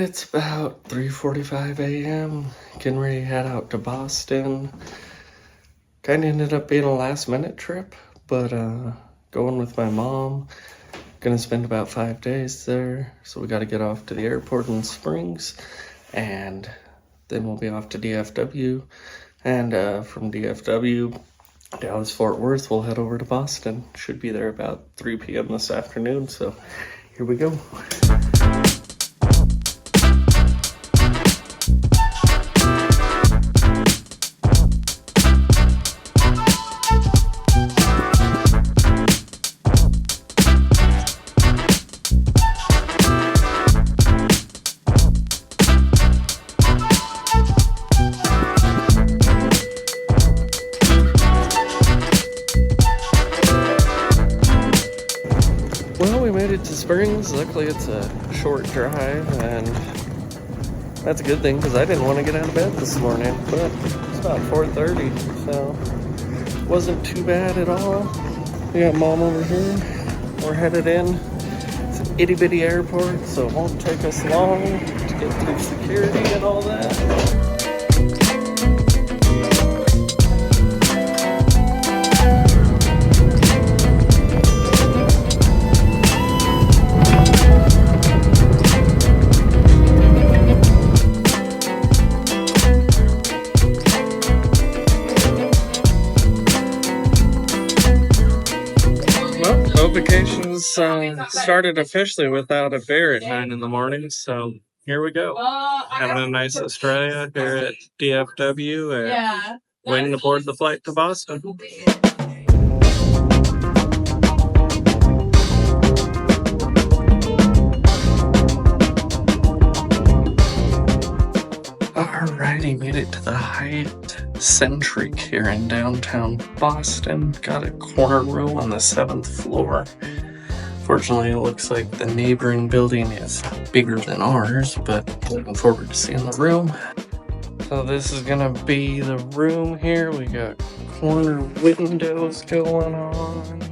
it's about 3:45 a.m. Getting ready to head out to Boston. Kind of ended up being a last-minute trip, but going with my mom. Gonna spend about 5 days there, so we got to get off to the airport in Springs, and then we'll be off to DFW, and from DFW, Dallas-Fort Worth, we'll head over to Boston. Should be there about 3 p.m. this afternoon, so here we go. Well, we made it to Springs. Luckily, it's a short drive, and that's a good thing because I didn't want to get out of bed this morning. But it's about 4:30, so it wasn't too bad at all. We got Mom over here. We're headed in. It's an itty bitty airport, so it won't take us long to get through security and all that. Vacations started officially without a bear at 9 in the morning, so here we go. Having a nice Australia here at DFW and waiting to board the flight to Boston. Alrighty, made it to the Hyatt Centric here in downtown Boston. Got a corner room on the 7th floor. Fortunately, it looks like the neighboring building is bigger than ours, but looking forward to seeing the room. So this is gonna be the room here. We got corner windows going on.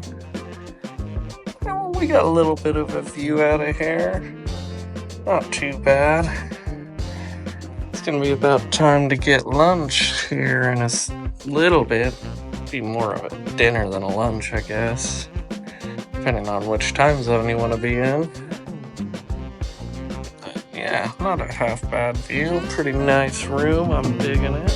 Oh, we got a little bit of a view out of here. Not too bad. It's gonna be about time to get lunch here in a little bit. Be more of a dinner than a lunch, I guess, depending on which time zone you want to be in. But yeah, not a half bad view. Pretty nice room. I'm digging it.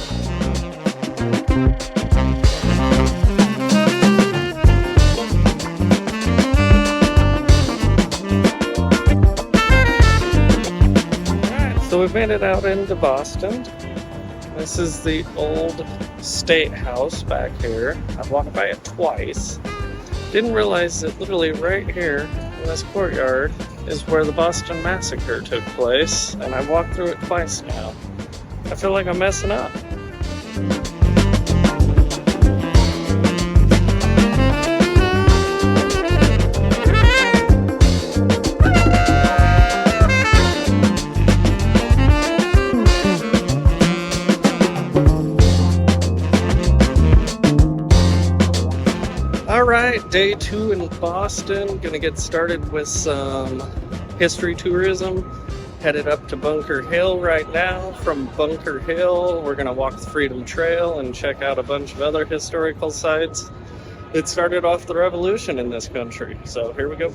So we've made it out into Boston. This is the old State House back here. I've walked by it twice. Didn't realize that literally right here in this courtyard is where the Boston Massacre took place, and I've walked through it twice now. I feel like I'm messing up. Alright, day 2 in Boston. Gonna get started with some history tourism. Headed up to Bunker Hill right now. From Bunker Hill, we're gonna walk the Freedom Trail and check out a bunch of other historical sites. It started off the revolution in this country, so here we go.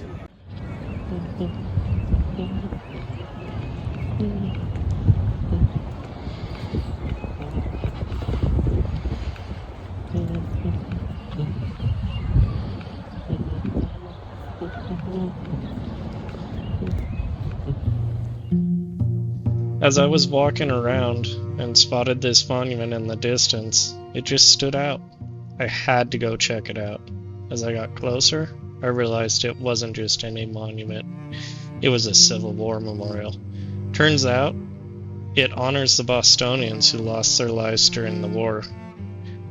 As I was walking around and spotted this monument in the distance, it just stood out. I had to go check it out. As I got closer, I realized it wasn't just any monument. It was a Civil War memorial. Turns out, it honors the Bostonians who lost their lives during the war.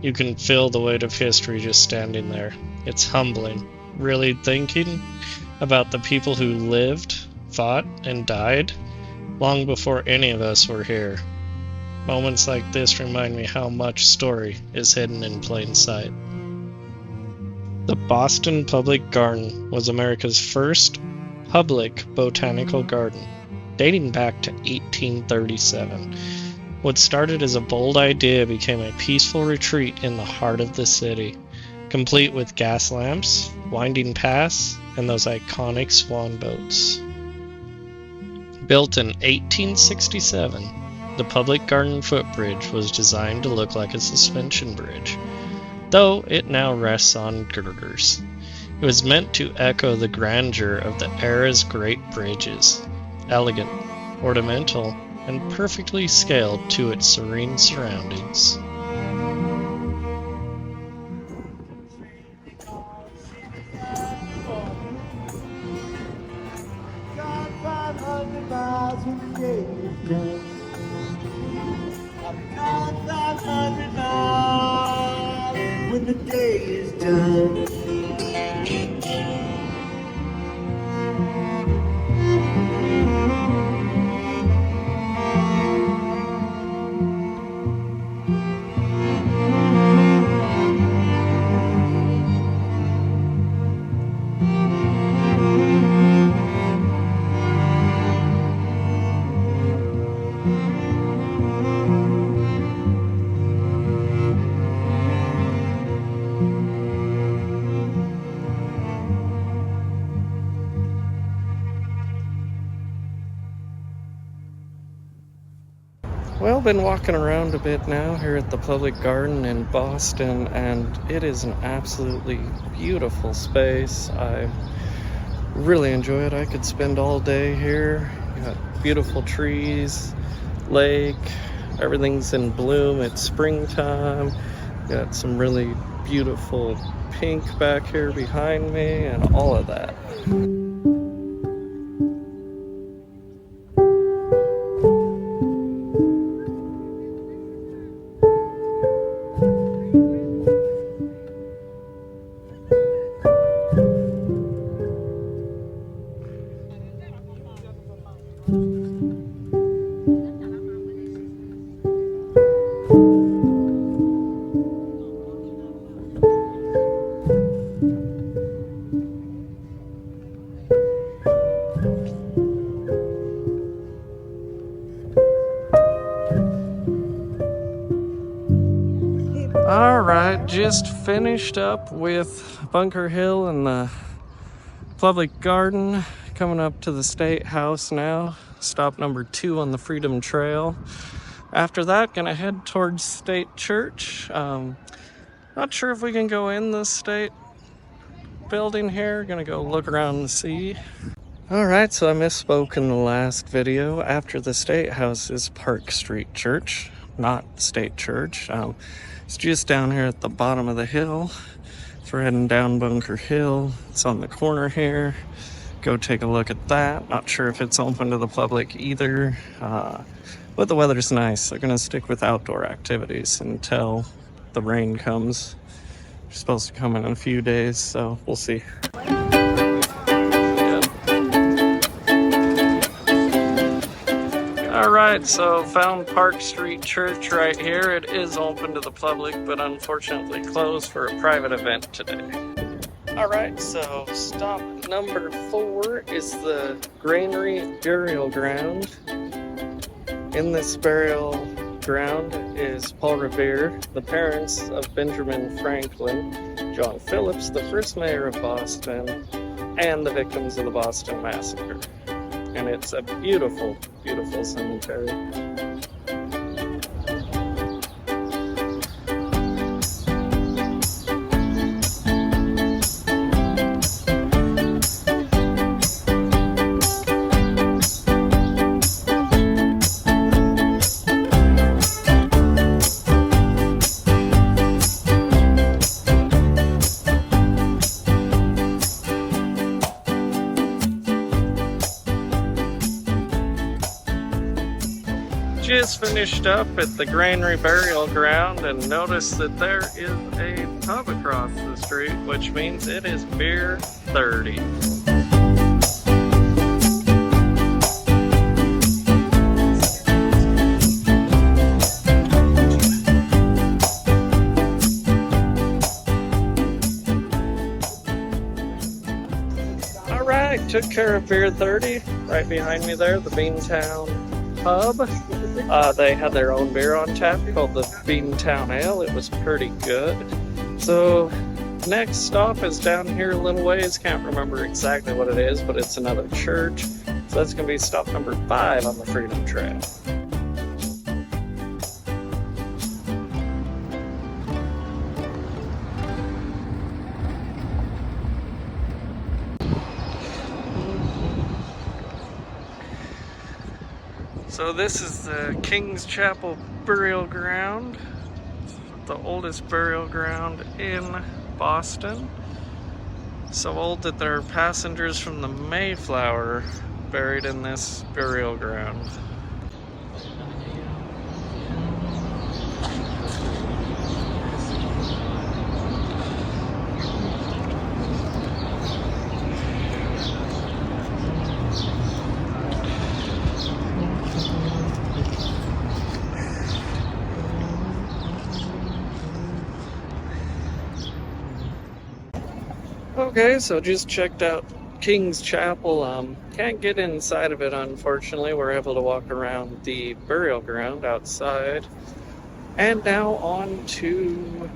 You can feel the weight of history just standing there. It's humbling, really thinking about the people who lived, fought, and died long before any of us were here. Moments like this remind me how much story is hidden in plain sight. The Boston Public Garden was America's first public botanical garden. dating back to 1837. What started as a bold idea became a peaceful retreat in the heart of the city, complete with gas lamps, winding paths, and those iconic swan boats. Built in 1867, the public garden footbridge was designed to look like a suspension bridge, though it now rests on girders. It was meant to echo the grandeur of the era's great bridges, elegant, ornamental, and perfectly scaled to its serene surroundings. When the day is done. Well, been walking around a bit now here at the Public Garden in Boston, and it is an absolutely beautiful space. I really enjoy it. I could spend all day here. You got beautiful trees, lake, everything's in bloom. It's springtime. Got some really beautiful pink back here behind me and all of that. Alright, just finished up with Bunker Hill and the Public Garden. Coming up to the State House now. Stop number 2 on the Freedom Trail. After that, gonna head towards State Church. Not sure if we can go in the State building here. Gonna go look around and see. Alright, so I misspoke in the last video. After the State House is Park Street Church, not State Church. It's just down here at the bottom of the hill. So we're heading down Bunker Hill. It's on the corner here. Go take a look at that. Not sure if it's open to the public either. But the weather's nice. So I'm gonna stick with outdoor activities until the rain comes. It's supposed to come in a few days, so we'll see. Alright, so found Park Street Church right here. It is open to the public, but unfortunately closed for a private event today. Alright, so stop number 4 is the Granary Burial Ground. In this burial ground is Paul Revere, the parents of Benjamin Franklin, John Phillips, the first mayor of Boston, and the victims of the Boston Massacre. And it's a beautiful, beautiful cemetery. Just finished up at the Granary Burial Ground and noticed that there is a pub across the street, which means it is beer 30. Alright, took care of Beer 30 right behind me there, the Beantown pub. They had their own beer on tap called the Beantown Ale. It was pretty good. So next stop is down here a little ways. Can't remember exactly what it is, but it's another church. So that's going to be stop number 5 on the Freedom Trail. So this is the King's Chapel Burial Ground, the oldest burial ground in Boston. So old that there are passengers from the Mayflower buried in this burial ground. Okay, so just checked out King's Chapel. Can't get inside of it, unfortunately. We're able to walk around the burial ground outside. And now on to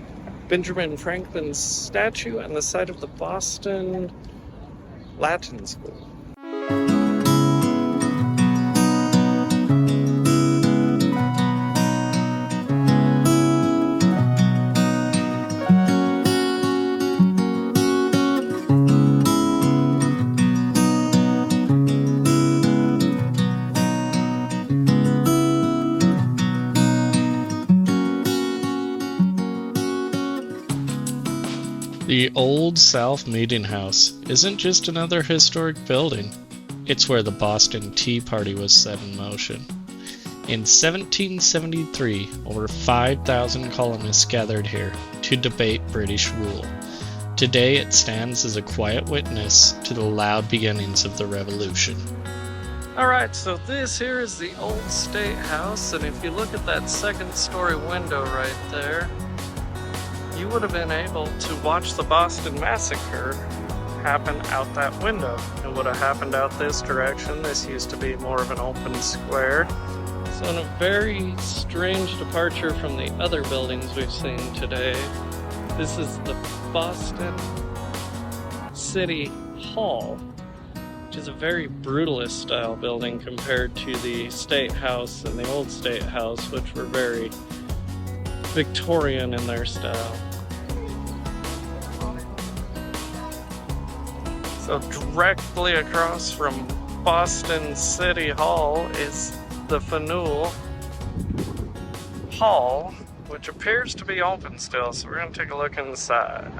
Benjamin Franklin's statue and the site of the Boston Latin School. The Old South Meeting House isn't just another historic building, it's where the Boston Tea Party was set in motion. In 1773, over 5,000 colonists gathered here to debate British rule. Today it stands as a quiet witness to the loud beginnings of the revolution. Alright, so this here is the Old State House, and if you look at that second-story window right there, you would have been able to watch the Boston Massacre happen out that window. It would have happened out this direction. This used to be more of an open square. So in a very strange departure from the other buildings we've seen today, this is the Boston City Hall, which is a very brutalist style building compared to the State House and the Old State House, which were very Victorian in their style. So directly across from Boston City Hall is the Fenway Hall, which appears to be open still, so we're going to take a look inside.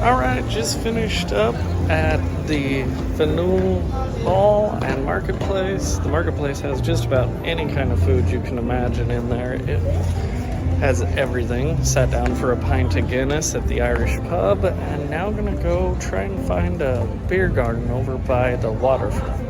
Alright, just finished up at the Fenway Hall and Marketplace. The Marketplace has just about any kind of food you can imagine in there. It has everything. Sat down for a pint of Guinness at the Irish pub, and now gonna go try and find a beer garden over by the waterfront.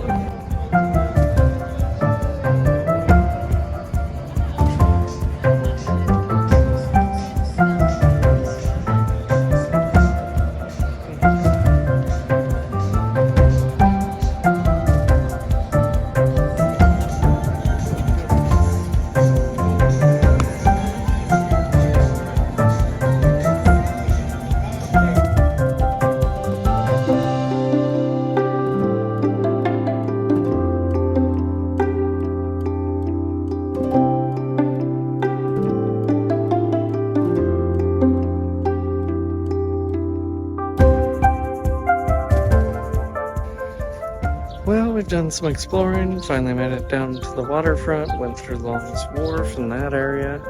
we've done some exploring, finally made it down to the waterfront, went through Long's Wharf in that area.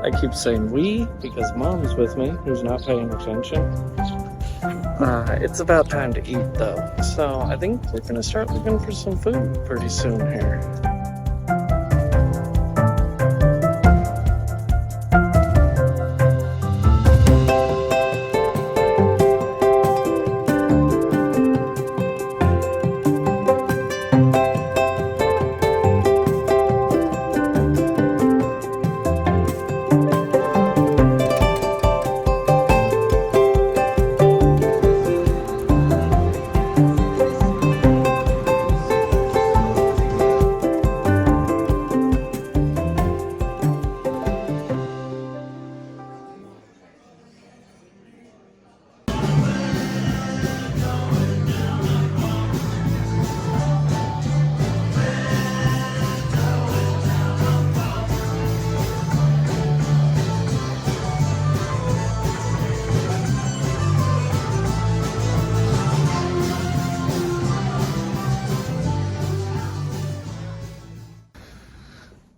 I keep saying we because Mom's with me, who's not paying attention. It's about time to eat though, so I think we're gonna start looking for some food pretty soon here.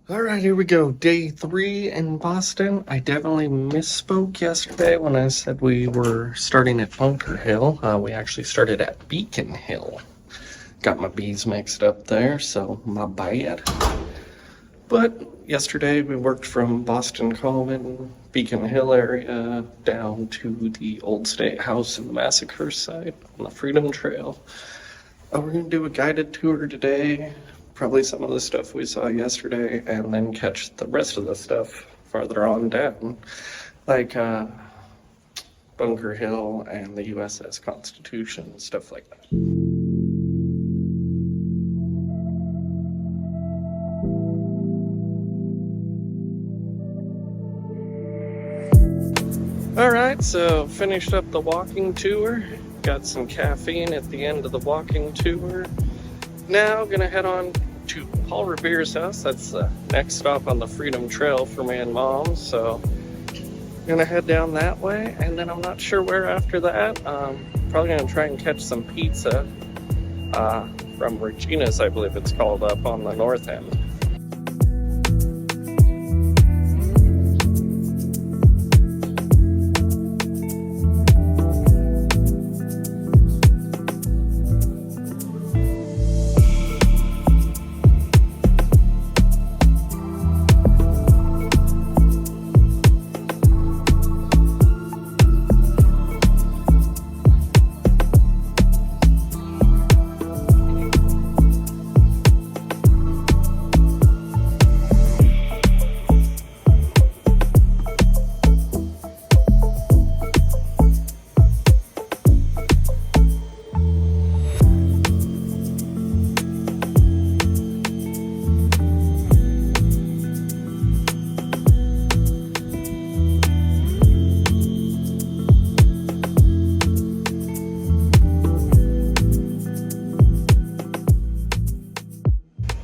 Alright, here we go. Day 3 in Boston. I definitely misspoke yesterday when I said we were starting at Bunker Hill. We actually started at Beacon Hill. Got my B's mixed up there, so my bad. But yesterday we worked from Boston Common, Beacon Hill area, down to the Old State House in the Massacre site on the Freedom Trail. We're going to do a guided tour today. Probably some of the stuff we saw yesterday, and then catch the rest of the stuff farther on down, like Bunker Hill and the USS Constitution, stuff like that. Alright, so finished up the walking tour, got some caffeine at the end of the walking tour. Now gonna head on to Paul Revere's house. That's the next stop on the Freedom Trail for me and Mom, so gonna head down that way, and then I'm not sure where after that. Probably gonna try and catch some pizza from Regina's, I believe it's called, up on the north end.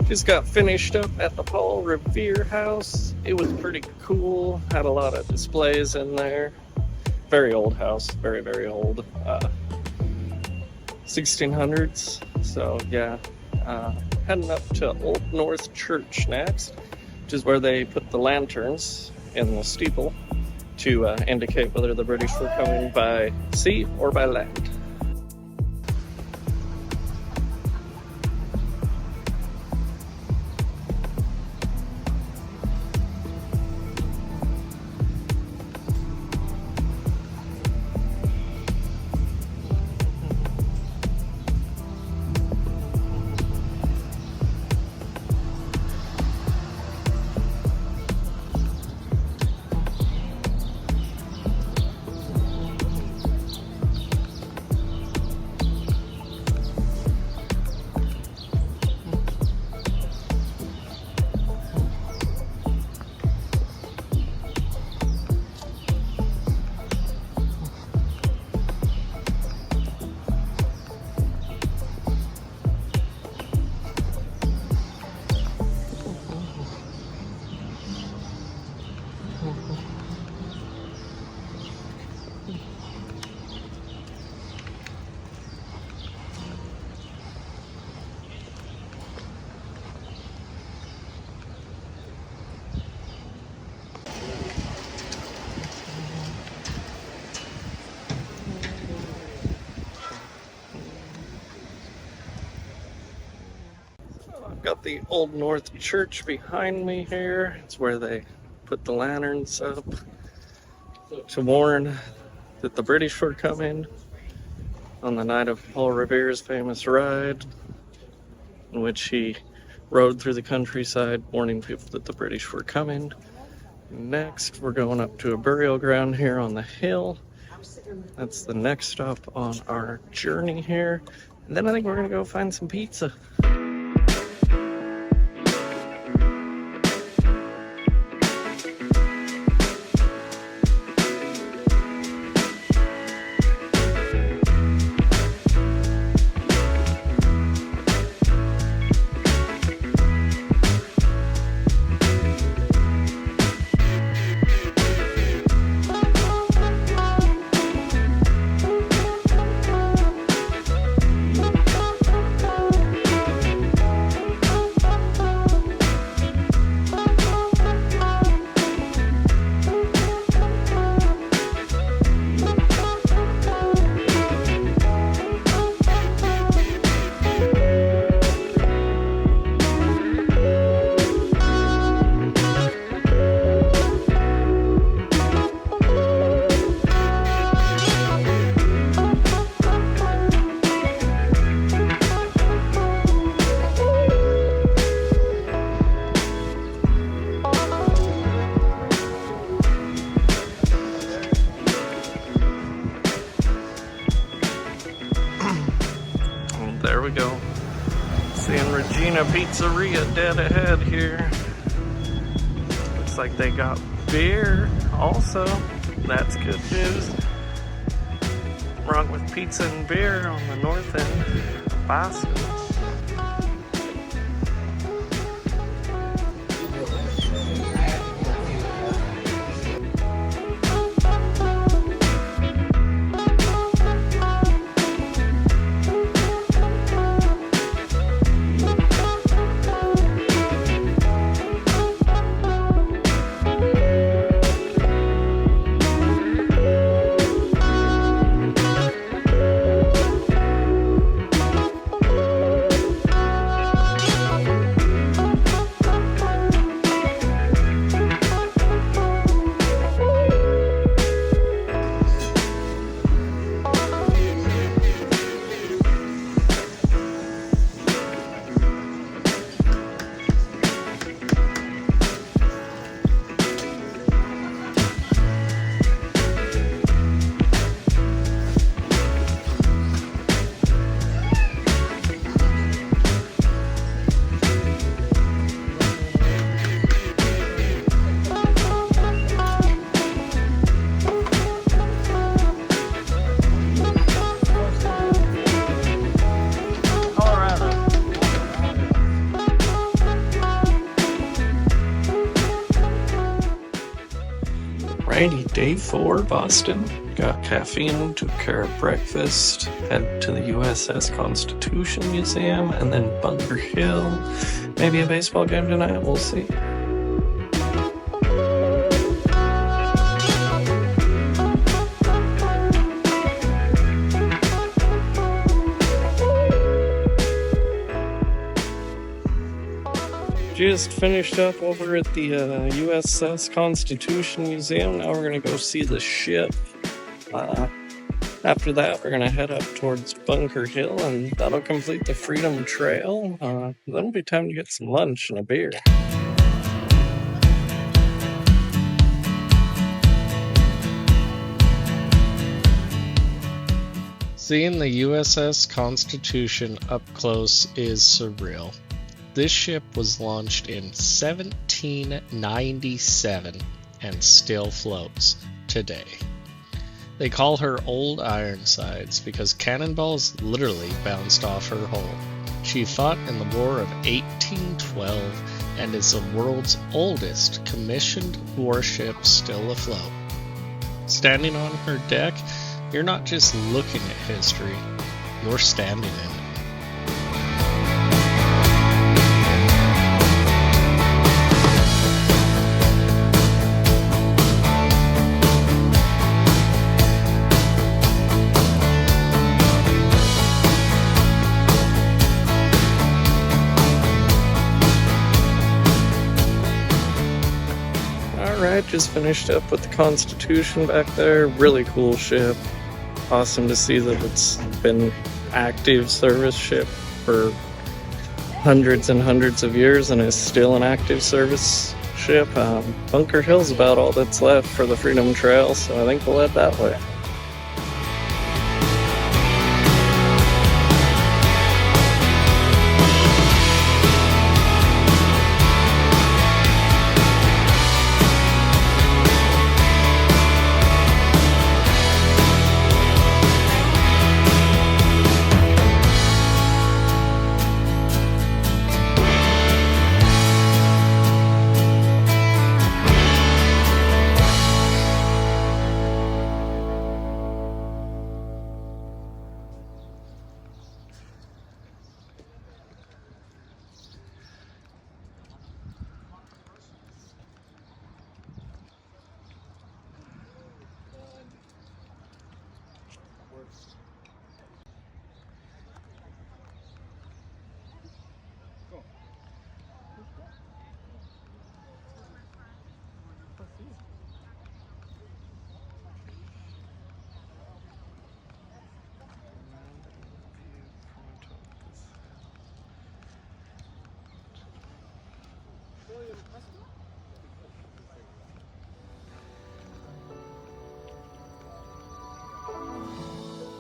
Just got finished up at the Paul Revere house. It was pretty cool. Had a lot of displays in there. Very old house, very, very old. 1600s. So yeah, heading up to Old North Church next, which is where they put the lanterns in the steeple to indicate whether the British were coming by sea or by land. got the Old North Church behind me here. It's where they put the lanterns up to warn that the British were coming on the night of Paul Revere's famous ride, in which he rode through the countryside warning people that the British were coming. Next, we're going up to a burial ground here on the hill. That's the next stop on our journey here. And then I think we're gonna go find some pizza. There we go. San Regina Pizzeria dead ahead here. Looks like they got beer also. That's good news. Wrong with pizza and beer on the north end of Boston. Alrighty, day 4, Boston. Got caffeine, took care of breakfast, head to the USS Constitution Museum, and then Bunker Hill. Maybe a baseball game tonight, we'll see. Just finished up over at the USS Constitution Museum. Now we're going to go see the ship. After that, we're going to head up towards Bunker Hill, and that'll complete the Freedom Trail. Then it'll be time to get some lunch and a beer. Seeing the USS Constitution up close is surreal. This ship was launched in 1797 and still floats today. They call her Old Ironsides because cannonballs literally bounced off her hull. She fought in the War of 1812 and is the world's oldest commissioned warship still afloat. Standing on her deck, you're not just looking at history, you're standing in it. just finished up with the Constitution back there. Really cool ship. Awesome to see that it's been active service ship for hundreds and hundreds of years and is still an active service ship. Bunker Hill's about all that's left for the Freedom Trail, so I think we'll head that way.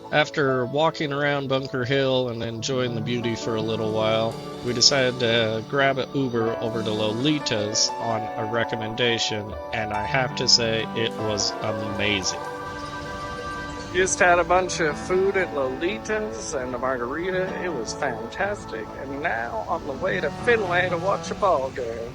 After walking around Bunker Hill and enjoying the beauty for a little while, we decided to grab an Uber over to Lolita's on a recommendation, and I have to say it was amazing. Just had a bunch of food at Lolita's and a margarita. It was fantastic. And now on the way to Fenway to watch a ball game.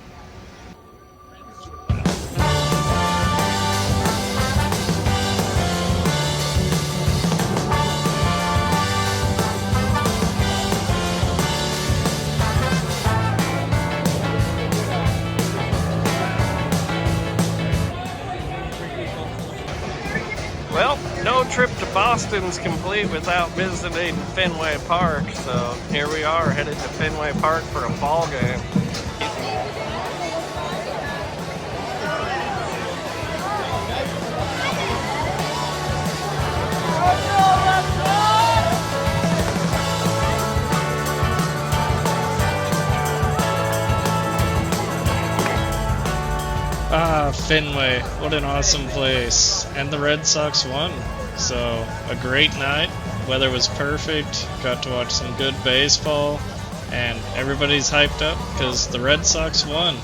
Well, no trip to Boston's complete without visiting Fenway Park, so here we are headed to Fenway Park for a ball game. Fenway, what an awesome place. And the Red Sox won, so a great night. Weather was perfect, got to watch some good baseball, and everybody's hyped up because the Red Sox won.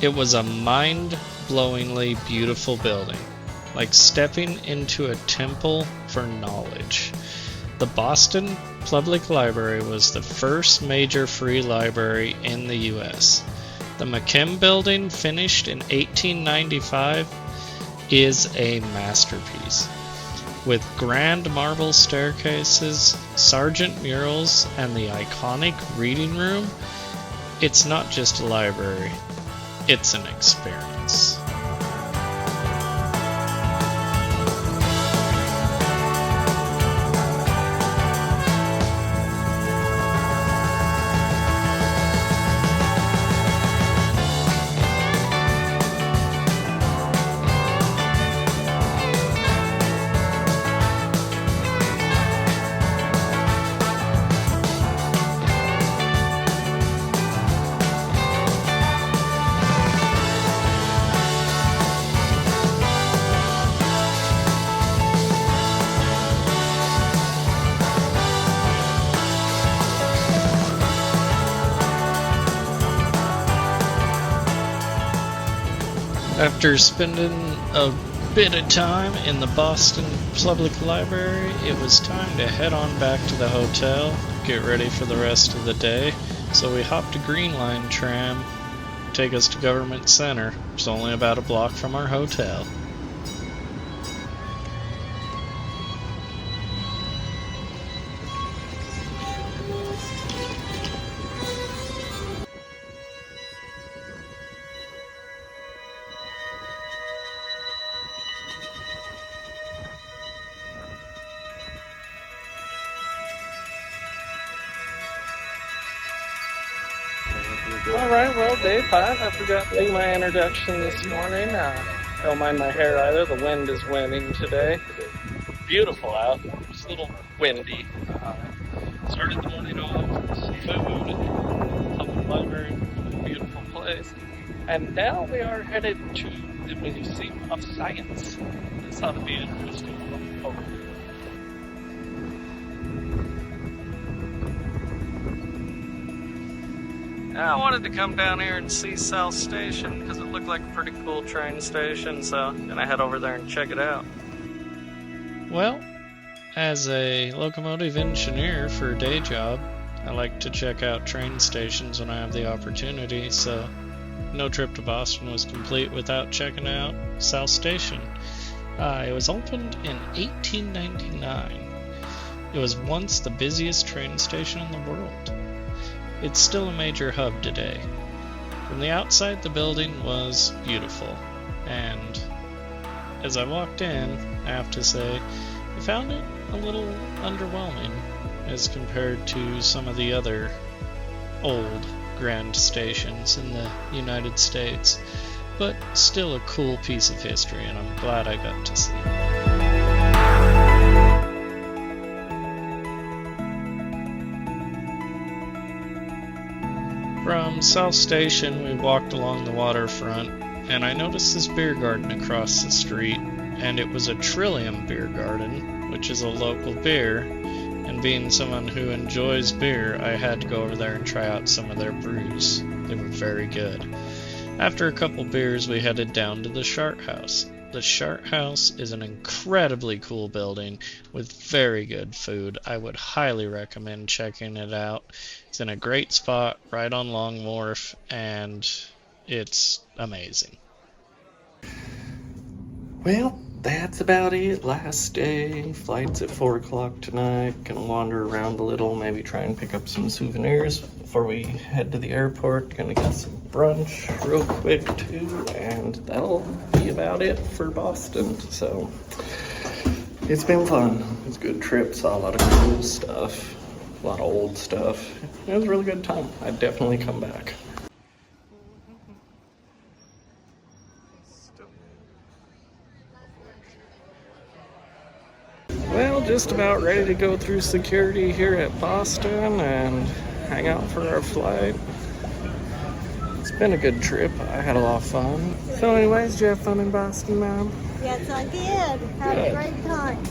It was a mind-blowingly beautiful building, like stepping into a temple for knowledge. The Boston Public Library was the first major free library in the U.S. The McKim Building, finished in 1895, is a masterpiece. With grand marble staircases, Sargent murals, and the iconic reading room, it's not just a library, it's an experience. After spending a bit of time in the Boston Public Library, it was time to head on back to the hotel, get ready for the rest of the day. So we hopped a Green Line tram, take us to Government Center. It's only about a block from our hotel. Alright, well, day 5. I forgot to do my introduction this morning. Don't mind my hair either. The wind is winning today. Beautiful out. It's a little windy. Started the morning off with some food, public library, beautiful place. And now we are headed to the Museum of Science. This ought to be interesting. Oh. I wanted to come down here and see South Station because it looked like a pretty cool train station, so I'm gonna head over there and check it out. Well, as a locomotive engineer for a day job, I like to check out train stations when I have the opportunity, so no trip to Boston was complete without checking out South Station. It was opened in 1899. It was once the busiest train station in the world. It's still a major hub today. From the outside, the building was beautiful, and as I walked in, I have to say, I found it a little underwhelming as compared to some of the other old grand stations in the United States, but still a cool piece of history, and I'm glad I got to see it. From South Station, we walked along the waterfront, and I noticed this beer garden across the street, and it was a Trillium Beer Garden, which is a local beer, and being someone who enjoys beer, I had to go over there and try out some of their brews. They were very good. After a couple beers, we headed down to the Shart House. The Shart House is an incredibly cool building with very good food. I would highly recommend checking it out. It's in a great spot right on Long Wharf, and it's amazing. Well, that's about it. Last day. Flight's at 4 o'clock tonight. Gonna wander around a little, maybe try and pick up some souvenirs before we head to the airport. Gonna get some brunch real quick too, and that'll be about it for Boston. So it's been fun. It's a good trip. Saw a lot of cool stuff, a lot of old stuff. It was a really good time. I'd definitely come back. Well, just about ready to go through security here at Boston and hang out for our flight. It's been a good trip. I had a lot of fun. So anyways, did you have fun in Boston, Mom? Yes, I did. Had a great time.